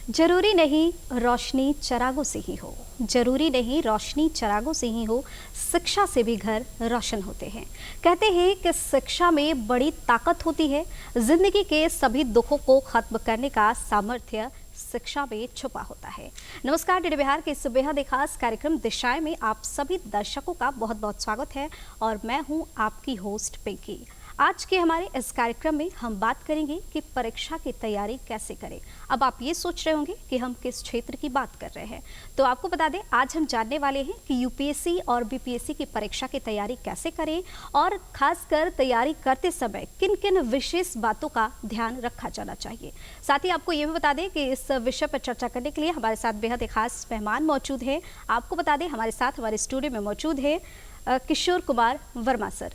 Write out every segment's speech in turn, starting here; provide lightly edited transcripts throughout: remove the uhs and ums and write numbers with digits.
जरूरी नहीं रोशनी चिरागों से ही हो, जरूरी नहीं रोशनी चिरागों से ही हो, शिक्षा से भी घर रोशन होते हैं। कहते हैं कि शिक्षा में बड़ी ताकत होती है। जिंदगी के सभी दुखों को खत्म करने का सामर्थ्य शिक्षा में छुपा होता है। नमस्कार, डीडी बिहार के इस बेहद खास कार्यक्रम दिशाएं में आप सभी दर्शकों का बहुत बहुत स्वागत है और मैं हूं आपकी होस्ट पिंकी। आज के हमारे इस कार्यक्रम में हम बात करेंगे कि परीक्षा की तैयारी कैसे करें। अब आप ये सोच रहे होंगे कि हम किस क्षेत्र की बात कर रहे हैं, तो आपको बता दें आज हम जानने वाले हैं कि यूपीएससी और बीपीएससी की परीक्षा की तैयारी कैसे करें और खासकर तैयारी करते समय किन किन विशेष बातों का ध्यान रखा जाना चाहिए। साथ ही आपको ये भी बता दें कि इस विषय पर चर्चा करने के लिए हमारे साथ बेहद खास मेहमान मौजूद हैं। आपको बता दें हमारे साथ हमारे स्टूडियो में मौजूद है किशोर कुमार वर्मा सर,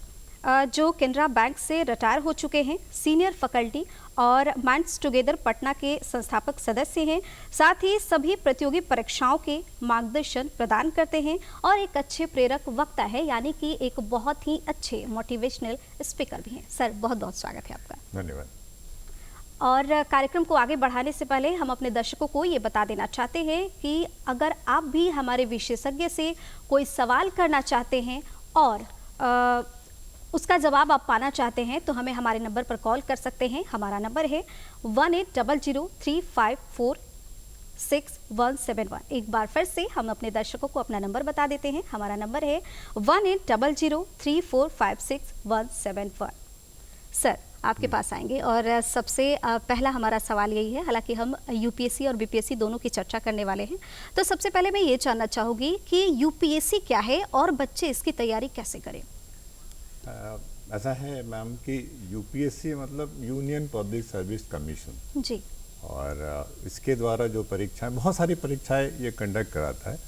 जो केनरा बैंक से रिटायर हो चुके हैं, सीनियर फैकल्टी और माइंड्स टुगेदर पटना के संस्थापक सदस्य हैं। साथ ही सभी प्रतियोगी परीक्षाओं के मार्गदर्शन प्रदान करते हैं और एक अच्छे प्रेरक वक्ता है, यानी कि एक बहुत ही अच्छे मोटिवेशनल स्पीकर भी हैं। सर बहुत बहुत स्वागत है आपका। धन्यवाद। और कार्यक्रम को आगे बढ़ाने से पहले हम अपने दर्शकों को ये बता देना चाहते हैं कि अगर आप भी हमारे विशेषज्ञ से कोई सवाल करना चाहते हैं और उसका जवाब आप पाना चाहते हैं तो हमें हमारे नंबर पर कॉल कर सकते हैं। हमारा नंबर है 180035467171। एक बार फिर से हम अपने दर्शकों को अपना नंबर बता देते हैं। हमारा नंबर है 180034567171। सर आपके पास आएंगे और सबसे पहला हमारा सवाल यही है, हालांकि हम यूपीएससी और बीपीएससी दोनों की चर्चा करने वाले हैं, तो सबसे पहले मैं ये जानना चाहूँगी कि यूपीएससी क्या है और बच्चे इसकी तैयारी कैसे करें। ऐसा है मैम कि यूपीएससी मतलब यूनियन पब्लिक सर्विस कमीशन जी, और इसके द्वारा जो परीक्षाएं, बहुत सारी परीक्षाएं ये कंडक्ट कराता है।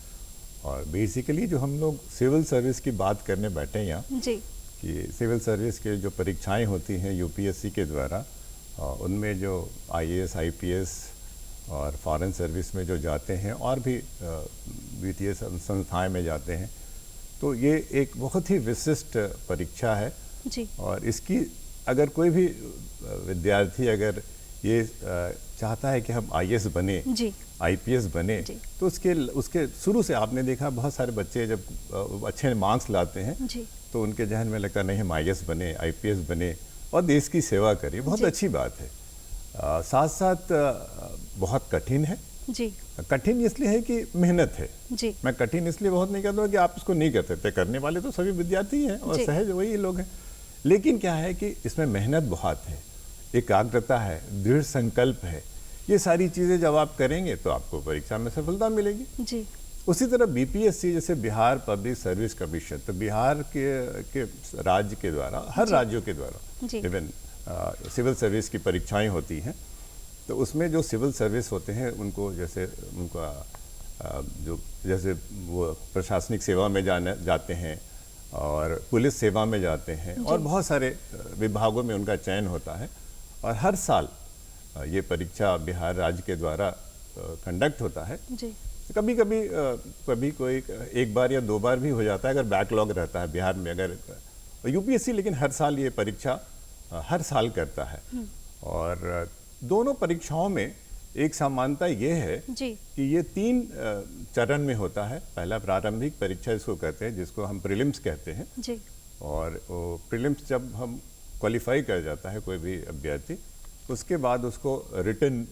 और बेसिकली जो हम लोग सिविल सर्विस की बात करने बैठे हैं यहाँ जी, कि सिविल सर्विस के जो परीक्षाएं होती हैं यूपीएससी के द्वारा, उनमें जो आईएएस आईपीएस और फॉरेन सर्विस में जो जाते हैं और भी वित्तीय संस्थाएं में जाते हैं, तो ये एक बहुत ही विशिष्ट परीक्षा है जी। और इसकी अगर कोई भी विद्यार्थी अगर ये चाहता है कि हम आईएएस बने, आईपीएस बने, तो उसके शुरू से आपने देखा बहुत सारे बच्चे जब अच्छे मार्क्स लाते हैं तो उनके जहन में लगता नहीं हम आईएएस बने, आईपीएस बने और देश की सेवा करें। बहुत अच्छी बात है। साथ साथ बहुत कठिन है जी। कठिन इसलिए है कि मेहनत है जी। मैं कठिन इसलिए बहुत नहीं कहता कि आप इसको नहीं कर सकते, करने वाले तो सभी विद्यार्थी हैं और सहज वही लोग हैं। लेकिन क्या है कि इसमें मेहनत बहुत है, एकाग्रता है, दृढ़ संकल्प है। ये सारी चीज़ें जब आप करेंगे तो आपको परीक्षा में सफलता मिलेगी जी। उसी तरह बीपीएससी जैसे बिहार पब्लिक सर्विस कमीशन, तो बिहार के राज्य के द्वारा, हर राज्यों के द्वारा इवन सिविल सर्विस की परीक्षाएं होती हैं, तो उसमें जो सिविल सर्विस होते हैं उनको जैसे उनका जो जैसे वो प्रशासनिक सेवा में जाते हैं और पुलिस सेवा में जाते हैं और बहुत सारे विभागों में उनका चयन होता है। और हर साल ये परीक्षा बिहार राज्य के द्वारा कंडक्ट होता है जी। कभी कोई एक बार या दो बार भी हो जाता है अगर बैकलॉग रहता है बिहार में, अगर यूपीएससी लेकिन हर साल ये परीक्षा हर साल करता है। और दोनों परीक्षाओं में एक समानता ये है कि ये 3 चरण में होता है। पहला प्रारंभिक परीक्षा इसको कहते हैं, जिसको हम प्रीलिम्स कहते हैं जी। और प्रीलिम्स जब हम क्वालिफाई कर जाता है कोई भी अभ्यर्थी, उसके बाद उसको रिटन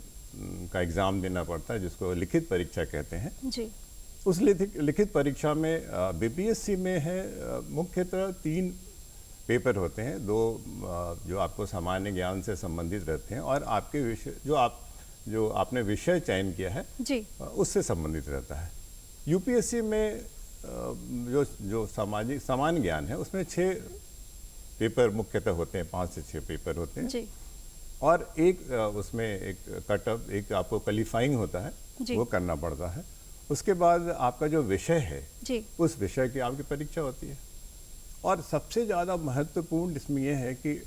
का एग्ज़ाम देना पड़ता है, जिसको लिखित परीक्षा कहते हैं जी। उस लिखित परीक्षा में बीपीएससी में है मुख्यतः 3 पेपर होते हैं। 2 जो आपको सामान्य ज्ञान से संबंधित रहते हैं और आपके विषय जो आपने विषय चयन किया है जी, उससे संबंधित रहता है। यूपीएससी में जो सामान्य ज्ञान है उसमें 6 पेपर मुख्यतः होते हैं, 5 से 6 पेपर होते हैं जी। और एक उसमें एक कटअप, एक आपको क्वालिफाइंग होता है वो करना पड़ता है। उसके बाद आपका जो विषय है जी, उस विषय की आपकी परीक्षा होती है। और सबसे ज़्यादा महत्वपूर्ण इसमें यह है कि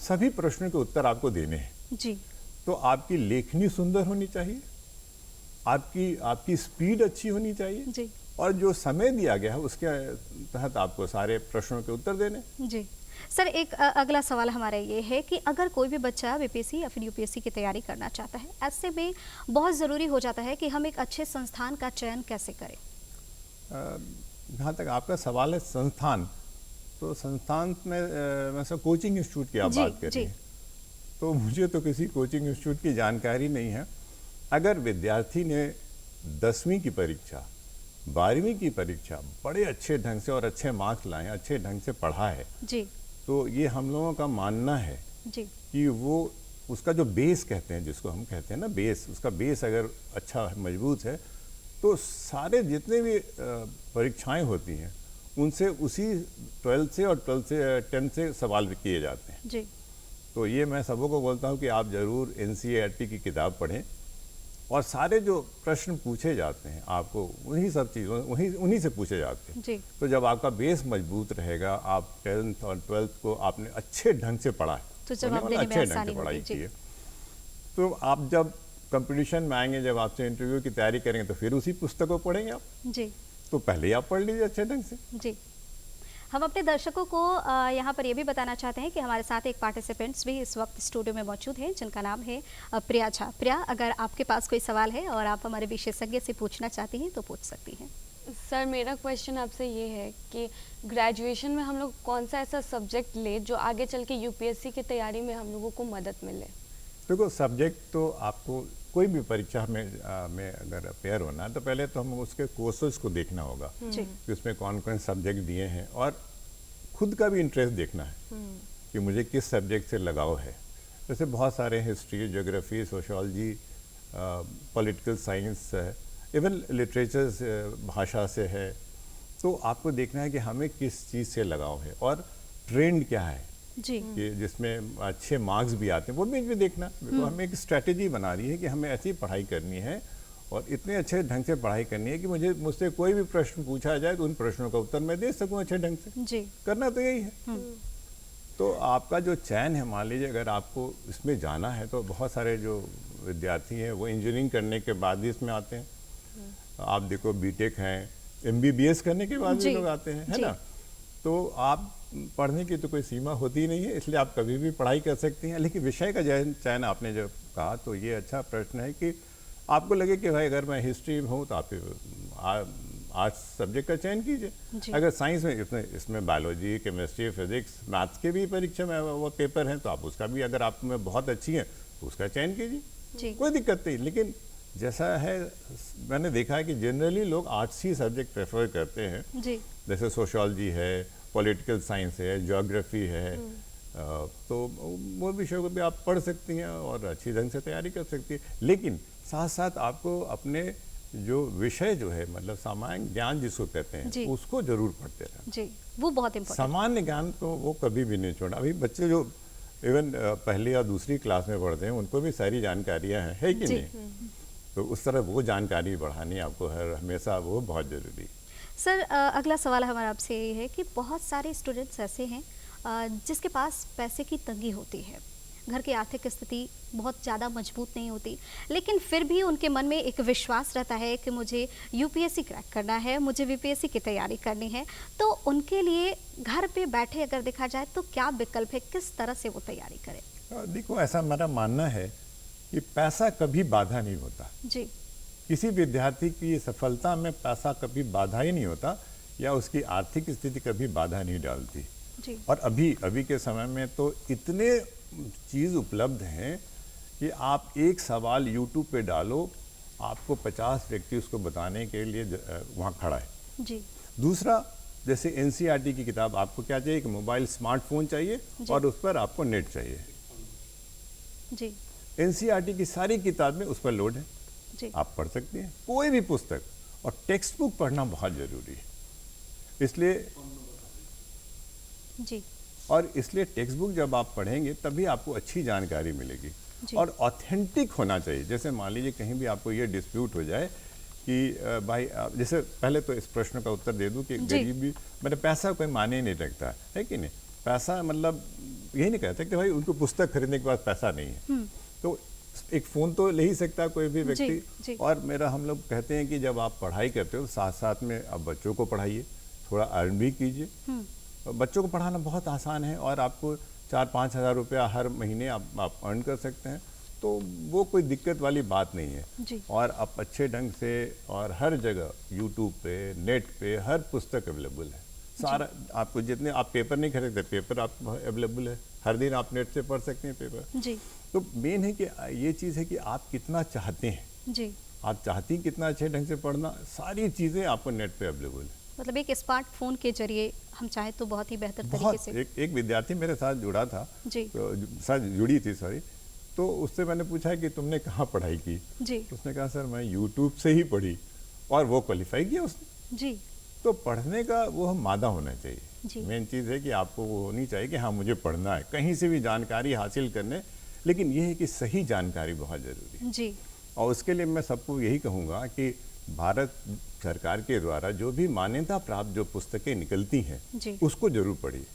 सभी प्रश्नों के उत्तर आपको देने हैं जी। तो आपकी लेखनी सुंदर होनी चाहिए, आपकी स्पीड अच्छी होनी चाहिए जी। और जो समय दिया गया है उसके तहत आपको सारे प्रश्नों के उत्तर देने जी। सर एक अगला सवाल हमारा ये है कि अगर कोई भी बच्चा बीपीएससी या फिर यूपीएससी की तैयारी करना चाहता है, ऐसे में बहुत ज़रूरी हो जाता है कि हम एक अच्छे संस्थान का चयन कैसे करें? जहाँ तक आपका सवाल है संस्थान, तो संस्थान में मतलब कोचिंग इंस्टीट्यूट की आप बात कर रही हैं, तो मुझे तो किसी कोचिंग इंस्टीट्यूट की जानकारी नहीं है। अगर विद्यार्थी ने 10वीं की परीक्षा, 12वीं की परीक्षा बड़े अच्छे ढंग से और अच्छे मार्क्स लाए, अच्छे ढंग से पढ़ा है जी, तो ये हम लोगों का मानना है जी, कि वो उसका जो बेस कहते हैं, जिसको हम कहते हैं ना बेस, उसका बेस अगर अच्छा मजबूत है तो सारे जितने भी परीक्षाएं होती हैं उनसे उसी 12th से और 12th से 10th से सवाल किए जाते हैं। जी, तो ये मैं सबों को बोलता हूँ कि आप ज़रूर NCERT की किताब पढ़ें और सारे जो प्रश्न पूछे जाते हैं आपको उन्हीं सब चीज़ों उन्हीं से पूछे जाते हैं। जी, तो जब आपका बेस मजबूत रहेगा, आप 10th और 12th को आपने अच्छे ढंग से पढ़ा है, तो जवाब देने में अच्छे ढंग आसानी से पढ़ाई होगी। की जी, है, तो आप जब कंपटीशन में आएंगे, जब आपसे इंटरव्यू की तैयारी करेंगे तो फिर उसी पुस्तक को पढ़ेंगे आप, जी, तो पहले ही आप पढ़ लीजिए अच्छे ढंग से। जी। हम अपने दर्शकों को यहाँ पर ये भी बताना चाहते हैं कि हमारे साथ एक पार्टिसिपेंट्स भी इस वक्त स्टूडियो में मौजूद हैं, जिनका नाम है प्रिया झा। प्रिया, अगर आपके पास कोई सवाल है और आप हमारे विशेषज्ञ से पूछना चाहती हैं तो पूछ सकती हैं। सर मेरा क्वेश्चन आपसे ये है कि ग्रेजुएशन में हम लोग कौन सा ऐसा सब्जेक्ट ले जो आगे चल के यूपीएससी की तैयारी में हम लोगों को मदद मिले? देखो, सब्जेक्ट तो आपको कोई भी परीक्षा में अगर अपेयर होना है तो पहले तो हम उसके कोर्सेज को देखना होगा कि उसमें कौन कौन सब्जेक्ट दिए हैं, और खुद का भी इंटरेस्ट देखना है कि मुझे किस सब्जेक्ट से लगाव है। जैसे बहुत सारे history, geography, sociology, political science, even literature भाषा से है, तो आपको देखना है कि हमें किस चीज़ से लगाव है और ट्रेंड क्या है जी, कि जिसमें अच्छे मार्क्स भी आते हैं, वो भी देखना। तो हमें एक स्ट्रैटेजी बना रही है कि हमें ऐसी पढ़ाई करनी है और इतने अच्छे ढंग से पढ़ाई करनी है कि मुझसे कोई भी प्रश्न पूछा जाए तो उन प्रश्नों का उत्तर मैं दे सकूं अच्छे ढंग से। जी, करना तो यही है। तो आपका जो चयन है, मान लीजिए अगर आपको इसमें जाना है तो बहुत सारे जो विद्यार्थी हैं वो इंजीनियरिंग करने के बाद भी इसमें आते हैं। आप देखो, बीटेक हैं, MBBS करने के बाद भी लोग आते हैं, है ना। तो आप पढ़ने की तो कोई सीमा होती ही नहीं है, इसलिए आप कभी भी पढ़ाई कर सकती हैं। लेकिन विषय का चयन आपने जब कहा तो ये अच्छा प्रश्न है कि आपको लगे कि भाई अगर मैं हिस्ट्री में हूँ तो आप आर्ट्स सब्जेक्ट का चयन कीजिए। अगर साइंस में इसमें बायोलॉजी, केमिस्ट्री, फिजिक्स, मैथ्स के भी परीक्षा में वो पेपर हैं तो आप उसका भी, अगर आप में बहुत अच्छी हैं तो उसका चयन कीजिए, कोई दिक्कत नहीं। लेकिन जैसा है, मैंने देखा है कि जनरली लोग आर्ट्स ही सब्जेक्ट प्रेफर करते हैं जी, जैसे सोशियोलॉजी है, पॉलिटिकल साइंस है, ज्योग्राफी है, तो वो विषयों को भी आप पढ़ सकती हैं और अच्छी ढंग से तैयारी कर सकती हैं। लेकिन साथ साथ आपको अपने जो विषय जो है, मतलब सामान्य ज्ञान जिसको कहते हैं, उसको जरूर पढ़ते रहना। जी, वो बहुत इम्पोर्टेंट। सामान्य ज्ञान तो वो कभी भी नहीं छोड़ा। अभी बच्चे जो इवन पहली या दूसरी क्लास में पढ़ते हैं उनको भी सारी जानकारियाँ हैं, है कि नहीं? तो उस तरह वो जानकारी बढ़ानी आपको हमेशा वो बहुत ज़रूरी है। सर अगला सवाल हमारा आपसे ये है कि बहुत सारे स्टूडेंट्स ऐसे हैं जिसके पास पैसे की तंगी होती है, घर की आर्थिक स्थिति बहुत ज़्यादा मजबूत नहीं होती, लेकिन फिर भी उनके मन में एक विश्वास रहता है कि मुझे यूपीएससी क्रैक करना है, मुझे बीपीएससी की तैयारी करनी है। तो उनके लिए घर पे बैठे अगर देखा जाए तो क्या विकल्प है, किस तरह से वो तैयारी करें? देखो, ऐसा हमारा मानना है कि पैसा कभी बाधा नहीं होता। जी, किसी विद्यार्थी की सफलता में पैसा कभी बाधा ही नहीं होता, या उसकी आर्थिक स्थिति कभी बाधा नहीं डालती। जी, और अभी के समय में तो इतने चीज़ उपलब्ध हैं कि आप एक सवाल यूट्यूब पे डालो, आपको 50 व्यक्ति उसको बताने के लिए वहाँ खड़ा है। जी, दूसरा, जैसे NCERT की किताब, आपको क्या चाहिए कि मोबाइल, स्मार्टफोन चाहिए और उस पर आपको नेट चाहिए। जी, NCERT की सारी किताबें उस पर लोड है, आप पढ़ सकते हैं कोई भी पुस्तक। और टेक्स्ट बुक पढ़ना बहुत ज़रूरी है, इसलिए टेक्स्ट बुक जब आप पढ़ेंगे तभी आपको अच्छी जानकारी मिलेगी और ऑथेंटिक होना चाहिए। जैसे मान लीजिए कहीं भी आपको ये डिस्प्यूट हो जाए कि भाई, जैसे पहले तो इस प्रश्न का उत्तर दे दूं कि गरीबी मतलब पैसा कोई माने नहीं रखता है कि नहीं। पैसा मतलब यही नहीं कहते कि भाई उनको पुस्तक खरीदने के बाद पैसा नहीं है, तो एक फ़ोन तो ले ही सकता है कोई भी व्यक्ति। और हम लोग कहते हैं कि जब आप पढ़ाई करते हो तो साथ साथ में आप बच्चों को पढ़ाइए, थोड़ा अर्न भी कीजिए बच्चों को पढ़ाना बहुत आसान है और आपको 4-5 हज़ार रुपया हर महीने आप अर्न कर सकते हैं, तो वो कोई दिक्कत वाली बात नहीं है जी। और आप अच्छे ढंग से और हर जगह यूट्यूब पे, नेट पे हर पुस्तक अवेलेबल है। सारा आपको जितने आप पेपर नहीं खरीदते, पेपर आप अवेलेबल है, हर दिन आप नेट से पढ़ सकते हैं पेपर। जी तो मेन है कि ये चीज़ है कि आप कितना चाहते हैं, जी। आप चाहती हैं कितना अच्छे ढंग से पढ़ना, सारी चीज़ें आपको नेट पे अवेलेबल है। मतलब एक स्मार्टफोन के जरिए हम चाहें तो बहुत ही बेहतर तरीके बहुत से। एक विद्यार्थी मेरे साथ जुड़ा था, जी तो साथ जुड़ी थी सॉरी, तो उससे मैंने पूछा कि तुमने कहाँ पढ़ाई की? जी उसने कहा सर मैं यूट्यूब से ही पढ़ी, और वो क्वालिफाई किया उसने। जी तो पढ़ने का वो मादा होना जी। चाहिए। मेन चीज़ है कि आपको वो होनी चाहिए कि हाँ मुझे पढ़ना है, कहीं से भी जानकारी हासिल करने, लेकिन ये है कि सही जानकारी बहुत ज़रूरी है। जी और उसके लिए मैं सबको यही कहूँगा कि भारत सरकार के द्वारा जो भी मान्यता प्राप्त जो पुस्तकें निकलती हैं जी उसको जरूर पढ़िए।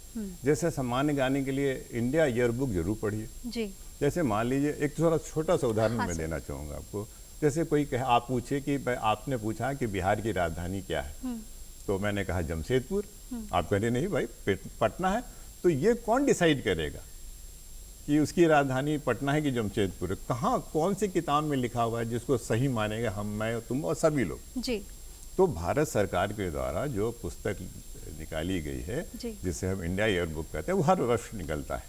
जैसे सामान्य गाने के लिए इंडिया ईयर बुक जरूर पढ़िए। जी जैसे मान लीजिए एक थोड़ा छोटा सा उदाहरण हाँ मैं सर। देना चाहूँगा आपको। जैसे कोई कहे, आप पूछे कि आपने पूछा कि बिहार की राजधानी क्या है, तो मैंने कहा जमशेदपुर। आप कह रहे नहीं भाई पटना है, तो ये कौन डिसाइड करेगा कि उसकी राजधानी पटना है कि जमशेदपुर है? कहाँ कौन सी किताब में लिखा हुआ है जिसको सही मानेगा हम, मैं, तुम और सभी लोग? जी तो भारत सरकार के द्वारा जो पुस्तक निकाली गई है जी। जिसे हम इंडिया ईयर बुक कहते हैं, वो हर वर्ष निकलता है,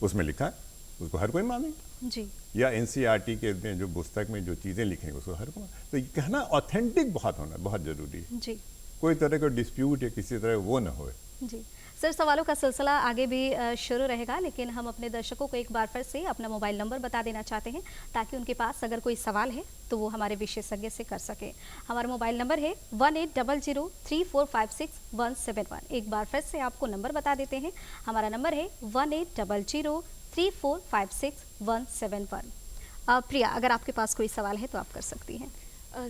उसमें लिखा है, उसको हर कोई मानेगा। जी या एनसीईआरटी के में जो पुस्तक में जो चीज़ें लिखी हैं उसको हर कोई, तो ये कहना ऑथेंटिक बहुत होना बहुत ज़रूरी है। जी कोई तरह का डिस्प्यूट या किसी तरह वो ना होए। जी। सर सवालों का सिलसिला आगे भी शुरू रहेगा, लेकिन हम अपने दर्शकों को एक बार फिर से अपना मोबाइल नंबर बता देना चाहते हैं ताकि उनके पास अगर कोई सवाल है तो वो हमारे विशेषज्ञ से कर सके। हमारा मोबाइल नंबर है 18003456 171। एक बार फिर से आपको नंबर बता देते हैं, हमारा नंबर है 18003456 171। प्रिया, अगर आपके पास कोई सवाल है तो आप कर सकती हैं।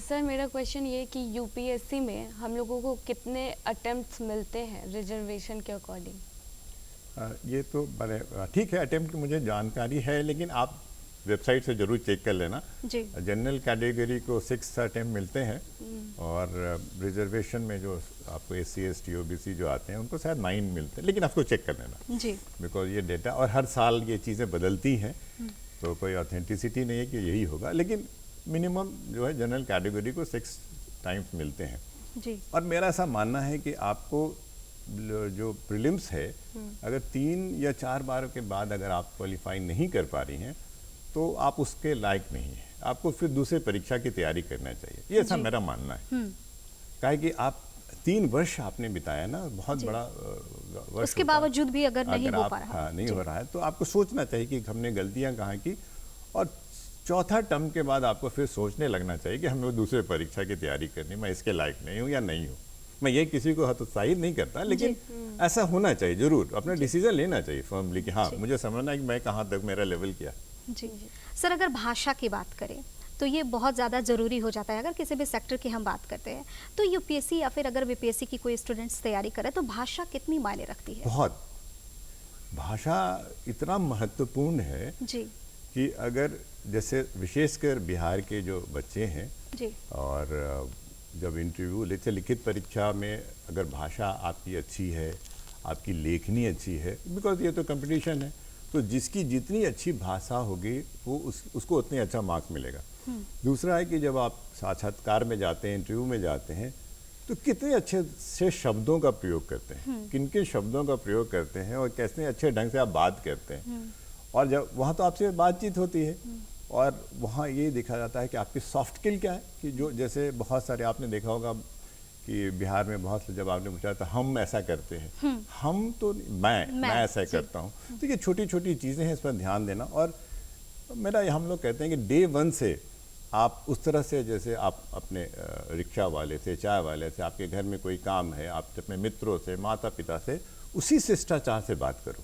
सर मेरा क्वेश्चन ये है कि यूपीएससी में हम लोगों को कितने अटेम्प्ट्स मिलते हैं रिजर्वेशन के अकॉर्डिंग? ये तो बड़े ठीक है, अटेम्प्ट मुझे जानकारी है, लेकिन आप वेबसाइट से जरूर चेक कर लेना। जी जनरल कैटेगरी को 6 अटेम्प्ट मिलते हैं और रिजर्वेशन में जो आपको SC ST OBC जो आते हैं उनको शायद 9 मिलते हैं, लेकिन आपको चेक कर लेना जी बिकॉज ये डेटा और हर साल ये चीज़ें बदलती हैं, तो कोई ऑथेंटिसिटी नहीं है कि यही होगा, लेकिन मिनिमम जो है जनरल कैटेगरी को 6 टाइम्स मिलते हैं। जी और मेरा ऐसा मानना है कि आपको जो प्रीलिम्स है, अगर 3 या 4 बार के बाद अगर आप क्वालिफाई नहीं कर पा रही हैं तो आप उसके लायक नहीं हैं, आपको फिर दूसरे परीक्षा की तैयारी करना चाहिए, ये ऐसा मेरा मानना है। काहे कि आप 3 वर्ष आपने बिताया ना, बहुत बड़ा वर्ष उसके होता है। बावजूद भी अगर नहीं हो पा रहा, हाँ, नहीं हो रहा है तो आपको सोचना चाहिए कि हमने गलतियां कहाँ की, और चौथा टर्म के बाद आपको फिर सोचने लगना चाहिए कि हमें दूसरे परीक्षा की तैयारी करनी, मैं इसके लायक नहीं हूँ या नहीं हूँ। मैं ये किसी को हतोत्साहित नहीं करता, लेकिन ऐसा होना चाहिए, जरूर अपना डिसीजन लेना चाहिए फर्मली कि हाँ मुझे समझना है कि मैं कहाँ तक मेरा लेवल क्या है। जी। सर अगर भाषा की बात करें तो ये बहुत ज़्यादा ज़रूरी हो जाता है, अगर किसी भी सेक्टर की हम बात करते हैं तो यूपीएससी या फिर अगर बीपीएससी की कोई स्टूडेंट्स तैयारी करे तो भाषा कितनी मायने रखती है? बहुत, भाषा इतना महत्वपूर्ण है जी कि अगर जैसे विशेषकर बिहार के जो बच्चे हैं जी और जब इंटरव्यू लेते, लिखित परीक्षा में अगर भाषा आपकी अच्छी है, आपकी लेखनी अच्छी है, बिकॉज ये तो कंपटीशन है, तो जिसकी जितनी अच्छी भाषा होगी वो उसको उतने अच्छा मार्क्स मिलेगा। दूसरा है कि जब आप साक्षात्कार में जाते हैं, इंटरव्यू में जाते हैं, तो कितने अच्छे से शब्दों का प्रयोग करते हैं, किन किन शब्दों का प्रयोग करते हैं और कैसे अच्छे ढंग से आप बात करते हैं। और जब वहाँ तो आपसे बातचीत होती है और वहाँ ये देखा जाता है कि आपकी सॉफ्ट स्किल क्या है, कि जो जैसे बहुत सारे आपने देखा होगा कि बिहार में बहुत से जब आपने पूछा था हम ऐसा करते हैं, हम तो मैं ऐसा करता हूँ, तो ये छोटी छोटी चीज़ें हैं, इस पर ध्यान देना। और मेरा हम लोग कहते हैं कि डे 1 से आप उस तरह से, जैसे आप अपने रिक्शा वाले से, चाय वाले से, आपके घर में कोई काम है, आप अपने मित्रों से, माता पिता से उसी शिष्टाचार से बात करो,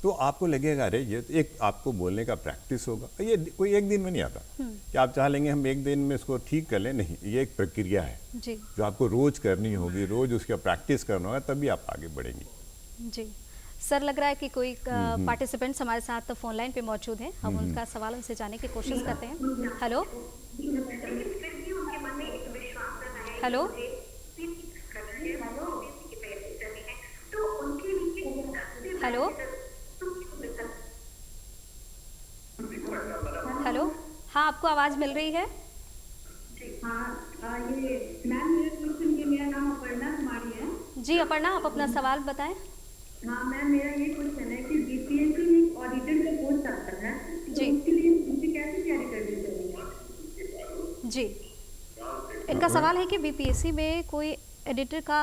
तो आपको लगेगा अरे ये एक आपको बोलने का प्रैक्टिस होगा। ये कोई एक दिन में नहीं आता कि आप चाह लेंगे हम एक दिन में इसको ठीक कर लें, नहीं, ये एक प्रक्रिया है जी जो आपको रोज करनी होगी, रोज उसका प्रैक्टिस करना होगा, तभी आप आगे बढ़ेंगे। जी। सर लग रहा है कि कोई पार्टिसिपेंट्स हमारे साथ फोन लाइन पे मौजूद हैं, हम उनका सवाल उनसे जानने की कोशिश करते हैं। हेलो हेलो तो उनके हेलो हेलो, हाँ आपको आवाज़ मिल रही है? हाँ ये मैम मेरा क्वेश्चन, ये मेरा नाम अपर्णा कुमारी है। जी अपर्णा, आप अपना सवाल बताएं। हाँ मैम, मेरा ये क्वेश्चन है कि बीपीएससी में ऑडिटर का पोस्ट आता है, तो जी उसके लिए मुझे कैसे तैयारी करनी चाहिए? जी, इनका सवाल है कि बीपीएससी में कोई एडिटर का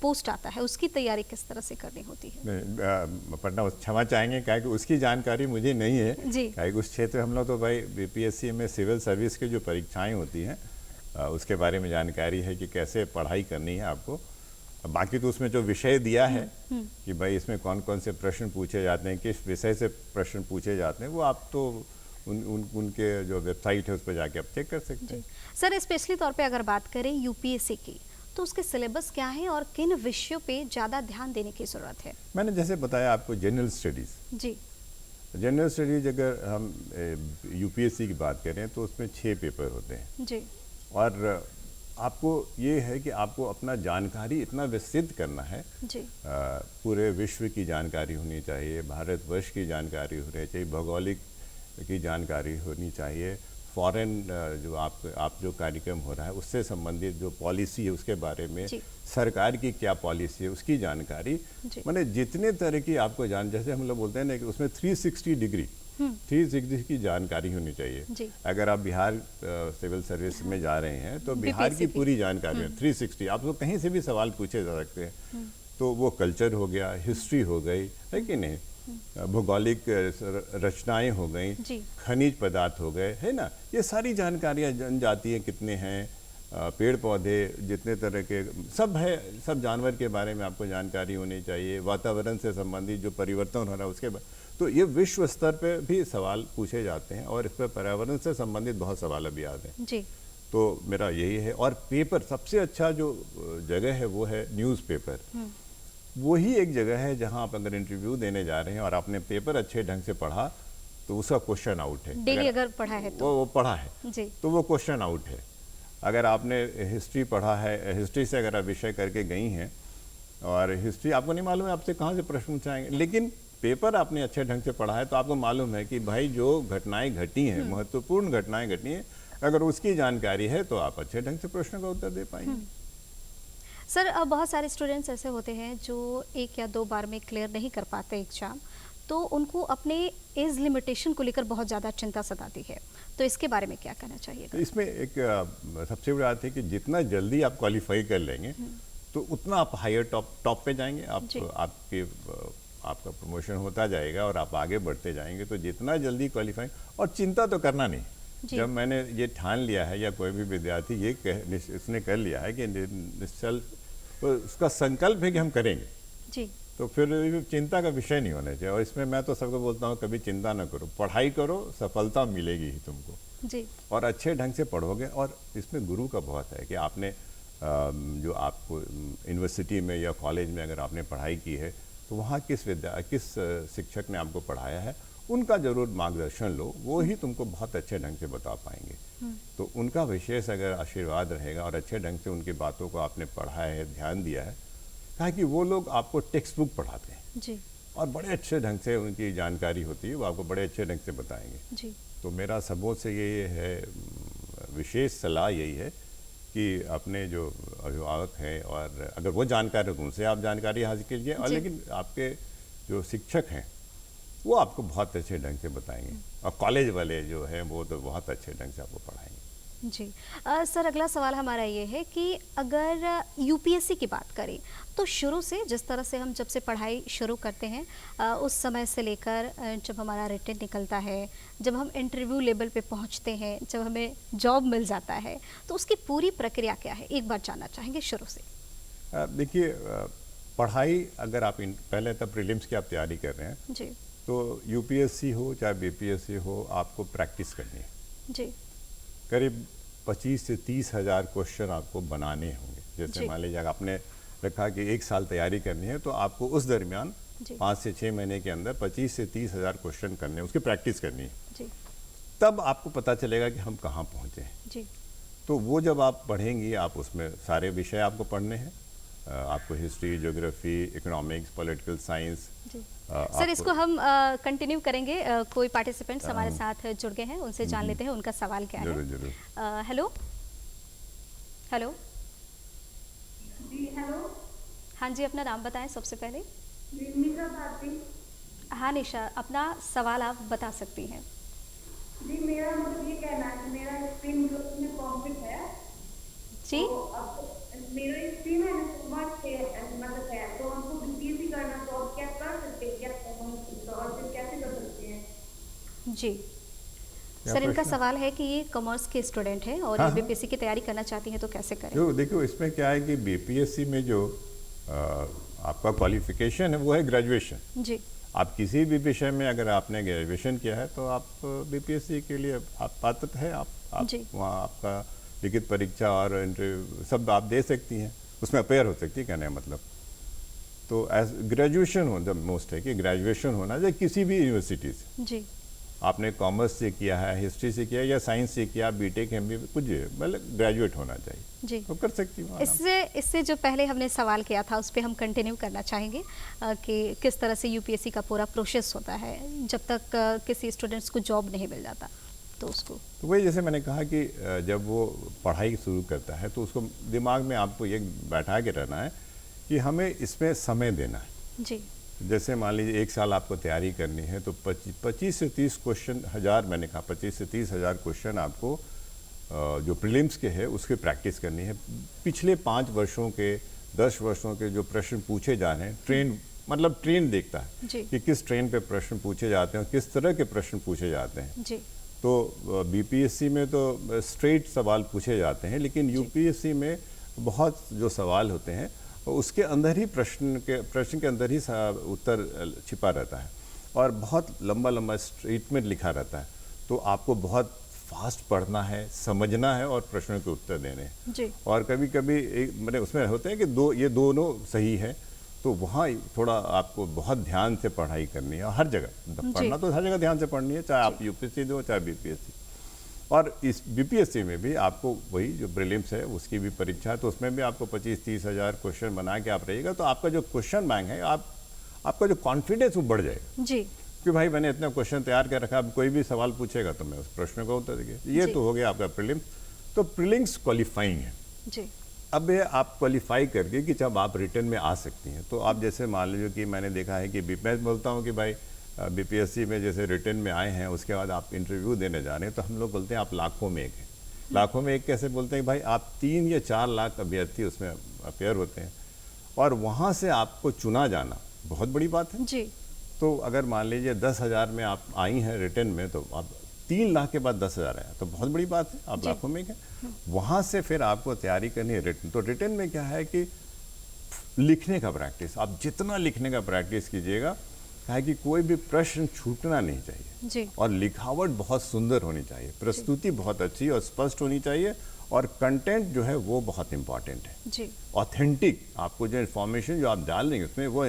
पोस्ट आता है, उसकी तैयारी किस तरह से करनी होती है? पढ़ना क्षमा चाहेंगे, क्या कि उसकी जानकारी मुझे नहीं है। जी। क्या कि उस क्षेत्र हम लोग तो भाई बीपीएससी में सिविल सर्विस की जो परीक्षाएं होती हैं उसके बारे में जानकारी है कि कैसे पढ़ाई करनी है आपको। बाकी तो उसमें जो विषय दिया है कि भाई इसमें कौन कौन से प्रश्न पूछे जाते हैं, किस विषय से प्रश्न पूछे जाते हैं, वो आप तो उनके जो वेबसाइट है उस पर जाके आप चेक कर सकते हैं। सर स्पेशली तौर पे अगर बात करें यूपीएससी की, तो उसके सिलेबस क्या है और किन विषयों पे ज़्यादा ध्यान देने की ज़रूरत है? मैंने जैसे बताया आपको जनरल स्टडीज़। जी जनरल स्टडीज अगर हम यूपीएससी की बात करें तो उसमें 6 पेपर होते हैं। जी और आपको ये है कि आपको अपना जानकारी इतना विस्तृत करना है। जी पूरे विश्व की जानकारी होनी चाहिए, भारतवर्ष की जानकारी होनी चाहिए, भौगोलिक की जानकारी होनी चाहिए, फॉरेन जो आप जो कार्यक्रम हो रहा है उससे संबंधित जो पॉलिसी है उसके बारे में, सरकार की क्या पॉलिसी है उसकी जानकारी, माने जितने तरह की आपको जैसे हम लोग बोलते हैं ना कि उसमें 360 डिग्री 360 की जानकारी होनी चाहिए। अगर आप बिहार सिविल सर्विस में जा रहे हैं तो बिहार की पूरी जानकारी है 360। आपको कहीं से भी सवाल पूछे जा सकते हैं। तो वो कल्चर हो गया, हिस्ट्री हो गई, है कि नहीं, भौगोलिक रचनाएं हो गई, खनिज पदार्थ हो गए, है ना, ये सारी जानकारियाँ जनजातियाँ कितने हैं, पेड़ पौधे जितने तरह के सब है, सब जानवर के बारे में आपको जानकारी होनी चाहिए, वातावरण से संबंधित जो परिवर्तन हो रहा है उसके तो ये विश्व स्तर पे भी सवाल पूछे जाते हैं और इस पर पर्यावरण से संबंधित बहुत सवाल अभी आते हैं जी। तो मेरा यही है। और पेपर सबसे अच्छा जो जगह है वो है न्यूज़पेपर। वही एक जगह है जहां आप अगर इंटरव्यू देने जा रहे हैं और आपने पेपर अच्छे ढंग से पढ़ा तो उसका क्वेश्चन आउट है। डेली अगर पढ़ा है तो वो पढ़ा है जी, तो वो क्वेश्चन आउट है। अगर आपने हिस्ट्री पढ़ा है, हिस्ट्री से अगर आप विषय करके गई हैं और हिस्ट्री आपको नहीं मालूम है आपसे कहाँ से प्रश्न पूछाएंगे, लेकिन पेपर आपने अच्छे ढंग से पढ़ा है तो आपको मालूम है कि भाई जो घटनाएं घटी हैं, महत्वपूर्ण घटनाएं घटी हैं, अगर उसकी जानकारी है तो आप अच्छे ढंग से प्रश्न का उत्तर दे पाएंगे। सर अब बहुत सारे स्टूडेंट्स ऐसे होते हैं जो 1 या 2 बार में क्लियर नहीं कर पाते एग्जाम, तो उनको अपने एज लिमिटेशन को लेकर बहुत ज़्यादा चिंता सताती है, तो इसके बारे में क्या कहना चाहिए? तो इसमें एक सबसे बड़ी बात है कि जितना जल्दी आप क्वालिफाई कर लेंगे तो उतना आप हायर टॉप पे जाएंगे, आपका प्रमोशन होता जाएगा और आप आगे बढ़ते जाएंगे। तो जितना जल्दी क्वालिफाई, और चिंता तो करना नहीं। जब मैंने ये ठान लिया है या कोई भी विद्यार्थी ये इसने कर लिया है कि निश्चल तो उसका संकल्प है कि हम करेंगे जी, तो फिर चिंता का विषय नहीं होना चाहिए। और इसमें मैं तो सबको बोलता हूँ कभी चिंता ना करो, पढ़ाई करो, सफलता मिलेगी ही तुमको जी। और अच्छे ढंग से पढ़ोगे। और इसमें गुरु का बहुत है कि आपने जो आपको यूनिवर्सिटी में या कॉलेज में अगर आपने पढ़ाई की है तो वहाँ किस शिक्षक ने आपको पढ़ाया है उनका जरूर मार्गदर्शन लो, वो ही तुमको बहुत अच्छे ढंग से बता पाएंगे। तो उनका विशेष अगर आशीर्वाद रहेगा और अच्छे ढंग से उनकी बातों को आपने पढ़ा है, ध्यान दिया है, कहा कि वो लोग आपको टेक्स्ट बुक पढ़ाते हैं जी, और बड़े अच्छे ढंग से उनकी जानकारी होती है, वो आपको बड़े अच्छे ढंग से बताएंगे जी। तो मेरा सबों से ये है, विशेष सलाह यही है कि अपने जो अभिभावक हैं और अगर वो जानकार है उनसे आप जानकारी हासिल कीजिए, और लेकिन आपके जो शिक्षक हैं वो आपको बहुत अच्छे ढंग से बताएंगे, और कॉलेज वाले जो हैं वो तो बहुत अच्छे ढंग से आपको पढ़ाएंगे जी। सर अगला सवाल हमारा ये है कि अगर यूपीएससी की बात करें तो शुरू से जिस तरह से हम जब से पढ़ाई शुरू करते हैं उस समय से लेकर जब हमारा रिटन निकलता है, जब हम इंटरव्यू लेवल पे पहुंचते हैं, जब हमें जॉब मिल जाता है, तो उसकी पूरी प्रक्रिया क्या है, एक बार जानना चाहेंगे शुरू से। देखिए, पढ़ाई अगर आप पहले तब प्रीलिम्स की आप तैयारी कर रहे हैं जी, तो यूपीएससी हो चाहे बीपीएससी हो, आपको प्रैक्टिस करनी है जी। करीब 25 से 30 हज़ार क्वेश्चन आपको बनाने होंगे। जैसे मान लीजिए आपने रखा कि 1 साल तैयारी करनी है, तो आपको उस दरमियान 5 से 6 महीने के अंदर 25 से 30 हज़ार क्वेश्चन करने, उसकी प्रैक्टिस करनी है जी। तब आपको पता चलेगा कि हम कहाँ पहुँचे हैं जी। तो वो जब आप पढ़ेंगी, आप उसमें सारे विषय आपको पढ़ने हैं, आपको history, geography, economics, political science. Sir इसको हम कंटिन्यू करेंगे। कोई पार्टिसिपेंट्स हमारे साथ जुड़ गए हैं, उनसे जान लेते हैं उनका सवाल क्या जरूर है। जरूर। Hello hello. जी हेलो। हाँ जी, अपना नाम बताएं सबसे पहले। जी निशा भारती। हाँ निशा, अपना सवाल आप बता सकती हैं। जी मेरा मतलब ये कहना है कि मेरा स्ट्रीम जो उसमें कॉमर्स है, जी तो अब मेरा स्ट्रीम है ना कॉमर्स है, मतलब है, तो हमको बीपीएससी करना, तो अब क्या कर सकते हैं, क्या तो और फिर कैसे कर सकते हैं? जी क्या सर, इनका प्रश्न? सवाल है कि ये कॉमर्स के स्टूडेंट हैं और हाँ, ये हाँ। बीपीएससी की तैयारी करना चाहती हैं, तो कैसे करें? जो देखो इसमें क्या है कि बीपीएससी में जो आपका क्वालिफिकेशन है वो है ग्रेजुएशन। जी आप किसी भी विषय में अगर आपने ग्रेजुएशन किया है तो आप बीपीएससी के लिए आप पात्र है। आप जी। वहाँ आपका लिखित परीक्षा और इंटरव्यू सब आप दे सकती हैं, उसमें अपेयर हो सकती है, कहने का मतलब। तो एज ग्रेजुएशन हो द मोस्ट है कि ग्रेजुएशन होना चाहिए किसी भी यूनिवर्सिटी से। जी आपने कॉमर्स से किया है, हिस्ट्री से किया है या साइंस से किया, बीटेक एमबीए कुछ मतलब ग्रेजुएट होना चाहिए जी। तो कर सकती हूँ। इससे जो पहले हमने सवाल किया था उस पर हम कंटिन्यू करना चाहेंगे कि किस तरह से यूपीएससी का पूरा प्रोसेस होता है जब तक किसी स्टूडेंट्स को जॉब नहीं मिल जाता तो उसको। तो वही जैसे मैंने कहा कि जब वो पढ़ाई शुरू करता है तो उसको दिमाग में आपको ये बैठा के रहना है कि हमें इसमें समय देना है। जी जैसे मान लीजिए 1 साल आपको तैयारी करनी है तो 25 से 30 क्वेश्चन हजार, मैंने कहा 25 से 30 हज़ार क्वेश्चन आपको जो प्रीलिम्स के है उसकी प्रैक्टिस करनी है। पिछले 5 वर्षों के 10 वर्षों के जो प्रश्न पूछे जा रहे हैं, ट्रेन देखता है जी। कि किस ट्रेन पे प्रश्न पूछे जाते हैं, किस तरह के प्रश्न पूछे जाते हैं। जी तो बीपीएससी में तो स्ट्रेट सवाल पूछे जाते हैं, लेकिन यूपीएससी में बहुत जो सवाल होते हैं उसके अंदर ही प्रश्न के अंदर ही उत्तर छिपा रहता है और बहुत लंबा लंबा स्ट्रेट में लिखा रहता है। तो आपको बहुत फास्ट पढ़ना है, समझना है और प्रश्नों के उत्तर देने हैं। जी और कभी कभी मतलब उसमें होते हैं कि ये दोनों सही है, तो वहाँ थोड़ा आपको बहुत ध्यान से पढ़ाई करनी है। हर जगह पढ़ना तो हर जगह ध्यान से पढ़नी है, चाहे आप यूपीएससी दो चाहे बीपीएससी। और इस बीपीएससी में भी आपको वही जो प्रीलिम्स है उसकी भी परीक्षा है, तो उसमें भी आपको 25-30 हज़ार क्वेश्चन बना के आप रहिएगा, तो आपका जो क्वेश्चन बैंक है आपका जो कॉन्फिडेंस वो बढ़ जाएगा जी कि भाई मैंने इतना क्वेश्चन तैयार कर रखा, अब कोई भी सवाल पूछेगा तो मैं उस प्रश्न का उत्तर देंगे। ये तो हो गया आपका प्रीलिम्स। तो प्रीलिम्स क्वालिफाइंग है। जी अब ये आप क्वालिफाई करके कि जब आप रिटर्न में आ सकती हैं, तो आप जैसे मान लीजिए कि मैंने देखा है कि मैं बोलता हूँ कि भाई बीपीएससी में जैसे रिटर्न में आए हैं उसके बाद आप इंटरव्यू देने जा रहे हैं, तो हम लोग बोलते हैं आप लाखों में एक हैं। लाखों में एक कैसे बोलते हैं भाई, आप 3 या 4 लाख अभ्यर्थी उसमें अपेयर होते हैं और वहाँ से आपको चुना जाना बहुत बड़ी बात है। जी तो अगर मान लीजिए 10,000 में आप आई हैं रिटर्न में, तो आप 3 लाख के बाद 10,000 आया तो बहुत बड़ी बात है, आप लाखों में हैं। वहाँ से फिर आपको तैयारी करनी है रिटर्न। तो रिटर्न में क्या है कि लिखने का प्रैक्टिस, आप जितना लिखने का प्रैक्टिस कीजिएगा है कि कोई भी प्रश्न छूटना नहीं चाहिए। जी और लिखावट बहुत सुंदर होनी चाहिए, प्रस्तुति बहुत अच्छी और स्पष्ट होनी चाहिए और कंटेंट जो है वो बहुत इंपॉर्टेंट है। जी ऑथेंटिक, आपको जो इन्फॉर्मेशन जो आप डाल देंगे उसमें वो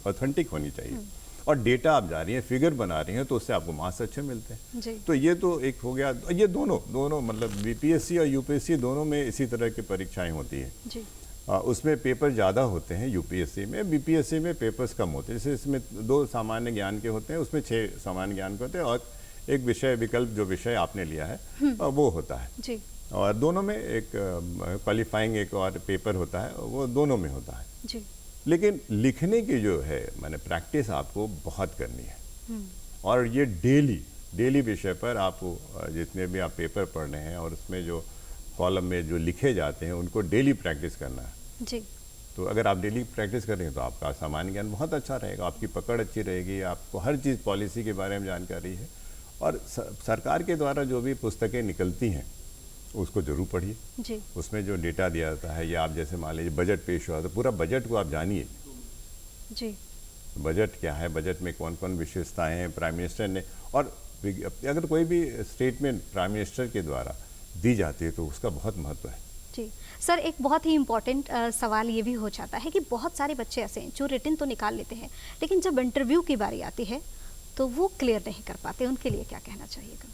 ऑथेंटिक होनी चाहिए। और डेटा आप जा रही हैं, फिगर बना रही हैं, तो उससे आपको मार्क्स अच्छे मिलते हैं। जी तो ये तो एक हो गया। ये दोनों मतलब बीपीएससी और यूपीएससी दोनों में इसी तरह की परीक्षाएं होती हैं। जी उसमें पेपर ज़्यादा होते हैं यूपीएससी में, बीपीएससी में पेपर्स कम होते हैं। जैसे इसमें 2 सामान्य ज्ञान के होते हैं, उसमें 6 सामान्य ज्ञान के होते हैं और एक विषय विकल्प जो विषय आपने लिया है वो होता है। जी और दोनों में एक क्वालिफाइंग एक और पेपर होता है, वो दोनों में होता है। जी लेकिन लिखने की जो है मैंने प्रैक्टिस आपको बहुत करनी है और ये डेली विषय पर आपको जितने भी आप पेपर पढ़ रहे हैं और उसमें जो कॉलम में जो लिखे जाते हैं उनको डेली प्रैक्टिस करना है। जी तो अगर आप डेली प्रैक्टिस करेंगे तो आपका सामान्य ज्ञान बहुत अच्छा रहेगा, आपकी पकड़ अच्छी रहेगी, आपको हर चीज़ पॉलिसी के बारे में जानकारी है। और सरकार के द्वारा जो भी पुस्तकें निकलती हैं उसको जरूर पढ़िए। जी उसमें जो डेटा दिया जाता है, या आप जैसे मान लीजिए बजट पेश हुआ तो पूरा बजट को आप जानिए। जी बजट क्या है, बजट में कौन कौन विशेषताएं हैं प्राइम मिनिस्टर ने, और अगर कोई भी स्टेटमेंट प्राइम मिनिस्टर के द्वारा दी जाती है तो उसका बहुत महत्व है। जी सर, एक बहुत ही इम्पॉर्टेंट सवाल ये भी हो जाता है कि बहुत सारे बच्चे ऐसे हैं जो रिटन तो निकाल लेते हैं लेकिन जब इंटरव्यू की बारी आती है तो वो क्लियर नहीं कर पाते, उनके लिए क्या कहना चाहिएगा?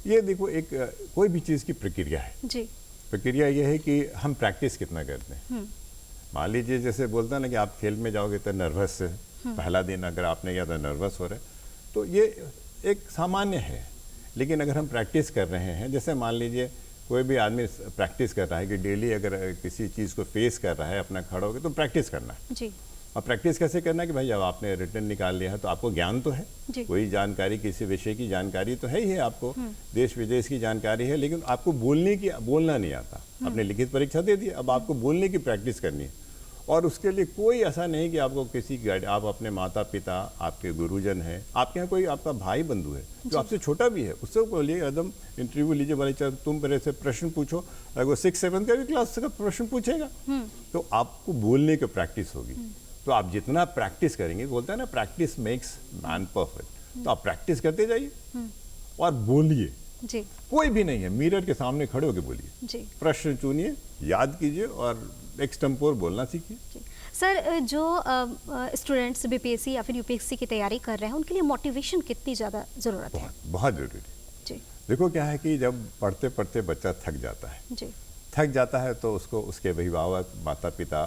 ये देखो, एक कोई भी चीज़ की प्रक्रिया है। जी प्रक्रिया ये है कि हम प्रैक्टिस कितना करते हैं। मान लीजिए जैसे बोलता है ना कि आप खेल में जाओगे तो नर्वस है, पहला दिन अगर आपने गया तो नर्वस हो रहे, तो ये एक सामान्य है। लेकिन अगर हम प्रैक्टिस कर रहे हैं, जैसे मान लीजिए कोई भी आदमी प्रैक्टिस कर रहा है कि डेली अगर किसी चीज़ को फेस कर रहा है अपना खड़ा होकर, तो प्रैक्टिस करना है। जी और प्रैक्टिस कैसे करना है कि भाई जब आपने रिटर्न निकाल लिया है तो आपको ज्ञान तो है, जी। कोई जानकारी, किसी विषय की जानकारी तो है ही है आपको, देश विदेश की जानकारी है, लेकिन आपको बोलना नहीं आता। आपने लिखित परीक्षा दे दी, अब आपको बोलने की प्रैक्टिस करनी है। और उसके लिए कोई ऐसा नहीं कि आपको किसी आप अपने माता पिता, आपके गुरुजन हैं, आपके यहाँ कोई आपका भाई बंधु है जो आपसे छोटा भी है, उससे बोलिए, एकदम इंटरव्यू लीजिए, बोले चल तुम मेरे से प्रश्न पूछो, अगर वो 6-7 का भी क्लास का प्रश्न पूछेगा तो आपको बोलने की प्रैक्टिस होगी। तो आप जितना प्रैक्टिस करेंगे, बोलते हैं ना प्रैक्टिस मेक्स मैन परफेक्ट, तो आप प्रैक्टिस करते जाइए और बोलिए। जी कोई भी नहीं है, मिरर के सामने खड़े होकर बोलिए, जी प्रश्न चुनिए, याद कीजिए और एक्सटेम्पोर बोलना सीखिए। जी। सर, जो स्टूडेंट्स बीपीएससी या फिर यूपीएससी की तैयारी कर रहे हैं, उनके लिए मोटिवेशन कितनी ज़्यादा ज़रूरत है? बहुत बहुत जरूरी है। जी देखो क्या है कि जब पढ़ते पढ़ते बच्चा थक जाता है, जी थक जाता है तो उसको उसके अभिभावक, माता पिता,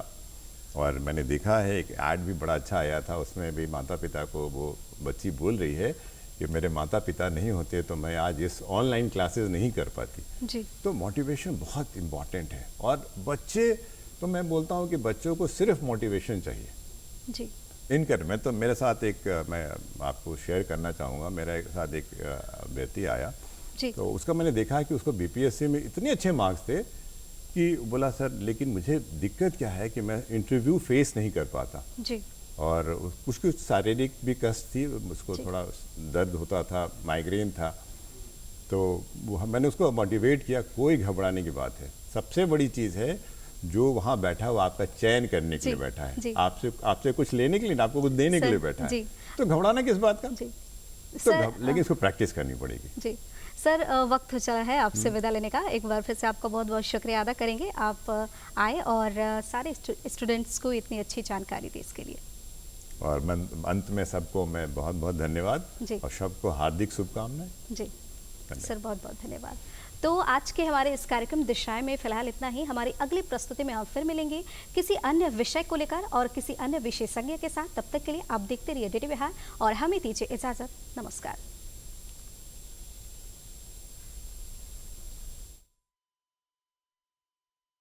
और मैंने देखा है एक ऐड भी बड़ा अच्छा आया था, उसमें भी माता पिता को वो बच्ची बोल रही है कि मेरे माता पिता नहीं होते तो मैं आज इस ऑनलाइन क्लासेस नहीं कर पाती। जी तो मोटिवेशन बहुत इम्पॉर्टेंट है। और बच्चे, तो मैं बोलता हूँ कि बच्चों को सिर्फ मोटिवेशन चाहिए। जी मैं तो मेरे साथ मैं आपको शेयर करना चाहूँगा, मेरे साथ एक व्यक्ति आया, जी तो उसका मैंने देखा कि उसको बीपीएससी में इतने अच्छे मार्क्स थे कि बोला सर लेकिन मुझे दिक्कत क्या है कि मैं इंटरव्यू फेस नहीं कर पाता, जी और उसकी शारीरिक भी कष्ट थी, उसको जी। थोड़ा दर्द होता था, माइग्रेन था। तो मैंने उसको मोटिवेट किया, कोई घबराने की बात है, सबसे बड़ी चीज़ है जो वहाँ बैठा है वो आपका चयन करने के जी, लिए बैठा है, जी। आपसे कुछ लेने के लिए, आपको कुछ देने के सर, लिए बैठा है। जी। तो घबराना किस बात का? जी तो सर, लेकिन इसको प्रैक्टिस करनी पड़ेगी। जी सर, वक्त हो चला है आपसे विदा लेने का। एक बार फिर से आपका बहुत बहुत शुक्रिया अदा करेंगे, आप आए और सारे स्टूडेंट्स को इतनी अच्छी जानकारी दी इसके लिए। और मैं अंत में सबको मैं बहुत बहुत धन्यवाद जी। और सबको हार्दिक शुभकामनाएं। जी धन्यवाद। सर, बहुत बहुत धन्यवाद। तो आज के हमारे इस कार्यक्रम दिशाएं में फिलहाल इतना ही। हमारी अगली प्रस्तुति में हम फिर मिलेंगे किसी अन्य विषय को लेकर और किसी अन्य विशेषज्ञ के साथ। तब तक के लिए आप देखते रहिए DD बिहार और हमें दीजिए इजाजत। नमस्कार।